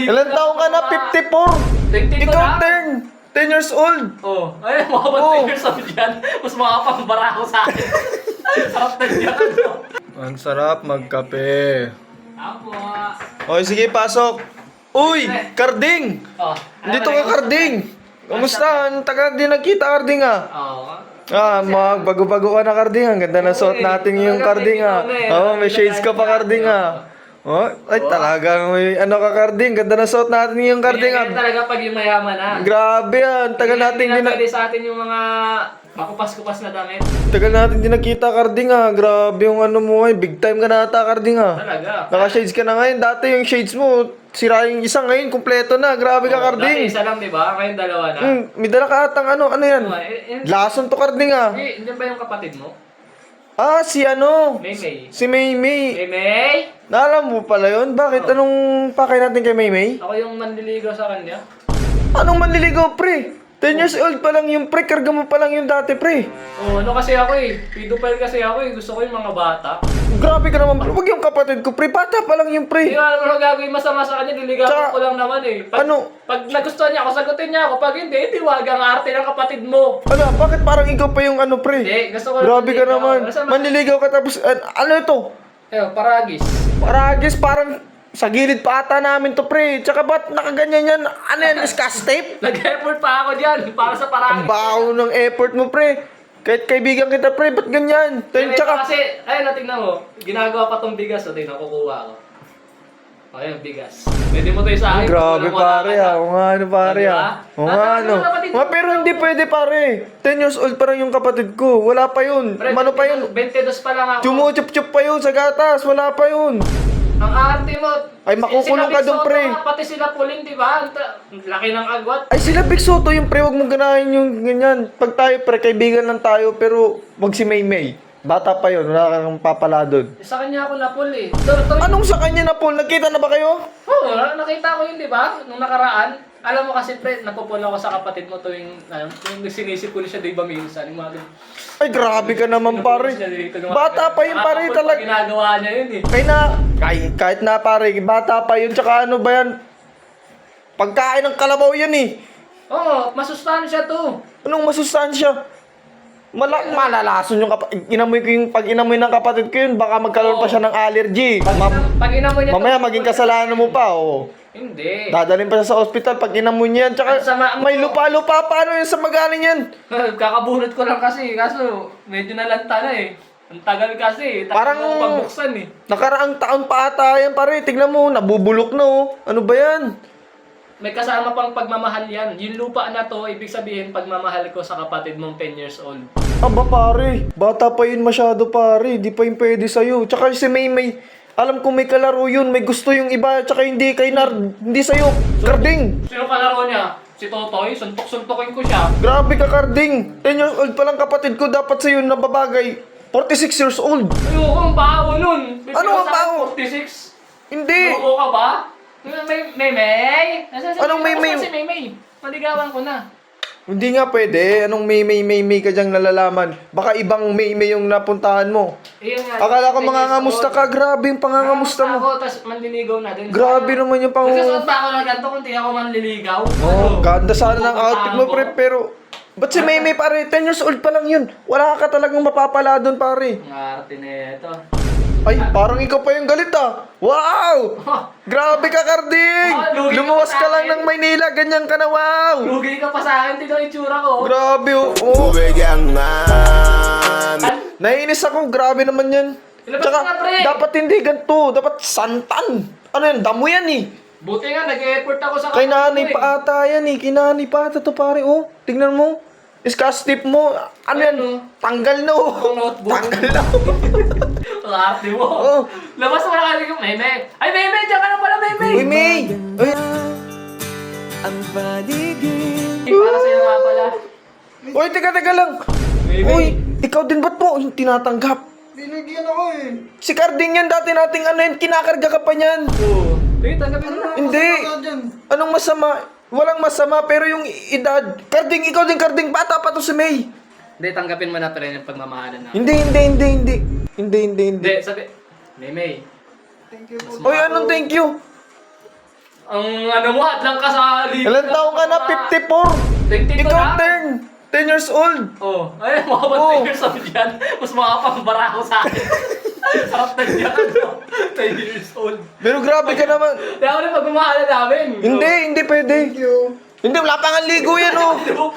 Ilan taong ka na? 54! 22 Ikaw lang. 10 years old! Oh, ay, mga Oh. 10 years old yan. Mas makapambara ako sa akin. Sarap na yan. Ang sarap magkape. Apo. Okay, sige, pasok. Uy, Karding! Oh, Dito ka, Karding! Kamusta? Ang tagal din nagkita, Karding ah. Oo. Magbago-bago ka na, Karding. Ang ganda na suot natin yung Karding ah. Oo, may shades ka pa, Karding ah. Oh, ay talagang may ano ka, Karding. Ganda na suot natin yung Karding ah. Ganyan talaga pag yung mayaman na. Grabe yan. Tagal natin Hindi din na pwede sa atin yung mga makupas-kupas na damit. Tagal natin din nakita, Karding ah. Grabe yung ano mo ngayon. Big time ka na ata, Karding ah. Talaga. Naka-shades ka na ngayon. Dati yung shades mo, sira yung isa ngayon. Kumpleto na. Grabe ka, Dati Karding. isa lang, di ba? Ngayon dalawa na. May dala ka atang ano yan? Eh, Lason to, Karding ah. hindi ba yung kapatid mo? Ah, si ano? Maymay. Si Maymay. Maymay? Naalam mo pala yun? Bakit? Anong pakay natin kay Maymay? Ako yung manliligaw sa kanya. Anong manliligaw, pre? 10 years old pa lang yung pre. Karga mo pa lang yung dati, pre. Oh, ano kasi ako eh. Pedophile kasi ako eh. Gusto ko yung mga bata. Grabe ka naman, pre. Huwag yung kapatid ko, pre. Bata pa lang yung Hindi pre. ko alam ano gagawin masama sa kanya. Diligawan Tsaka, ko lang naman eh. ano? Pag nagustuhan niya ako, sagutin niya ako. Pag hindi, tiwagang arte ng kapatid mo. Ano, bakit parang ikaw pa yung ano, pre? Hindi, gusto ko lang Grabe ka manliligaw. naman. Masama. Manliligaw ka tapos, ano ito? Paragis. Paragis, parang sa gilid pa ata namin to, pre. Tsaka ba't nakaganyan yan? Ano yan, scotch tape? Nag-effort pa ako dyan para sa paragis. Ang baho ng effort mo, pre. Kahit kaibigan kita, pre, ba't ganyan? Tsaka, Kasi, ayun, tingnan mo. Ginagawa pa tong bigas. O, tingnan, kukuha ko. Ayun, bigas. Pwede mo to sa akin. grabe kung wala pare ka na. ah. Oo nga ano pare Diba? ah. Oo nga Ah, ano. kapatid mo. Pero hindi pwede pare. 10 years old pa lang yung kapatid ko. Wala pa yun. Pre, Ano pa yun? 22 pa lang ako. Chumuchup-chup pa yun sa gatas. Wala pa yun. Ang arte mo. Ay, makukulong ka dun, pre. Pati sila puling, di ba? Ang laki ng agwat. Ay sila Big Soto yung pre. Huwag mong ganahin yung ganyan. Pag tayo pre, kaibigan lang tayo. Pero wag si Maymay. Bata pa yun. Wala kang papala dun. Sa kanya ako napul eh. Anong sa kanya na Paul? Nagkita na ba kayo? Oo, nakita ko yun, di ba? Nung nakaraan. Alam mo kasi, pre, napupula ako sa kapatid mo tuwing, tuwing sinisip ko na siya, di ba, minsan. Yung mga ganun. Ay grabe ka naman pare. Bata pa yun pare talaga. Ginagawa niya yun eh. Kahit na pare, bata pa yun, tsaka ano ba yan? Pagkain ng kalabaw yan eh. Oo, masustansya to. Anong masustansya? Malalason yung inamoy ko yung pag inamoy ng kapatid ko yun, baka magkaroon pa siya ng allergy. Pag inamoy niya Mamaya maging kasalanan mo pa, oh. Hindi. Dadalhin pa siya sa ospital pag inamoy niya yan. Tsaka Ang sama mo. may lupa-lupa, paano yun sa magaling yan? Kakabunot ko lang kasi, kaso medyo nalanta na eh. Ang tagal kasi, Parang- mo pagbuksan eh. Nakaraang taon pa ata yan pare, tignan mo, nabubulok na oh. Ano ba yan? May kasama pang pagmamahal yan. Yung lupa na to, ibig sabihin pagmamahal ko sa kapatid mong 10 years old. Aba pare, bata pa yun masyado pare, di pa yun pwede sa'yo. Tsaka si Maymay, alam ko may kalaro yun, may gusto yung iba, tsaka hindi kay hindi sa'yo. Karding! Sino kalaro niya? Si Totoy? Suntok-suntokin ko siya. Grabe ka Karding! 10 years old pa lang kapatid ko, dapat sa'yo na babagay. 46 years old! Ayoko, ang baho nun. Ano ang baho? 46? Hindi! Loko ka ba? May? Anong Maymay? Nasaan si Maymay? Maligawan ko na. Hindi nga pwede, anong Maymay ka dyang nalalaman? Baka ibang Maymay yung napuntahan mo. Ayun nga. Akala ko 10 years mangangamusta old. ka, grabe yung pangangamusta Nangangamusta mo. ako, tas manliligaw na din. Grabe naman yung Nagsusuot ba ako ng ganito kung di ako manliligaw? Oh, ganda sana ng Pupuntahan outfit mo, ko. pre, pero... Ba't si Maymay, pare? 10 years old pa lang yun. Wala ka talagang mapapala doon, pare. Ang arte na ito. Ay, parang ikaw pa yung galit, ah. Wow! Grabe ka, Karding! Lugi ka Lumuwas pa ka sa lang akin. ng Maynila, ganyan ka na, wow! Lugi ka pa sa akin, tignan yung itsura ko. Grabe, oh. Naiinis ako, grabe naman yan. Ilabas Tsaka, mo na, pre. dapat hindi ganito, dapat santan. Ano yan, damo yan eh. Buti nga, nag-effort ako sa Kay nanay kapatid ko pa ata yan eh, kay nanay pa ata to, pare, oh. Tingnan mo. Scotch tip mo, ano yan? Ano? Tanggal na, oh. Yung notebook. Tanggal na. Ang arte mo. Oh. Labas mo na kasi yung Meme. Ay, Meme! Diyan ka na pala, Meme! Uy, May! Uy, Para sa'yo nga pala. uy, teka lang. Meme. Uy, ikaw din ba't mo tinatanggap? Binigyan ako eh. Si Carding yan, dati nating ano yun, kinakarga ka pa niyan. Oo. Sige, tanggapin mo na. Hindi. Masama dyan. Anong masama? Walang masama, pero yung edad. Carding, ikaw din Carding, bata pa to si May. Hindi, tanggapin mo na pa rin yung pagmamahalan na. Hindi. Hindi, sabi. Meme. Thank you po. Uy, anong thank you? Ang ano mo, hadlang ka sa ligo. Ilan taong ka na? 54! 22 Ikaw na. 10 years old! Oh, ay, mga Oh. 10 years old yan. Mas makapambara ako sa akin. Sarap na yan, ano? 10 years old. Pero grabe ka naman. Kaya ako na pagmamahala namin. Hindi pwede. Hindi, wala pa nga ligo yan oh. Di ba?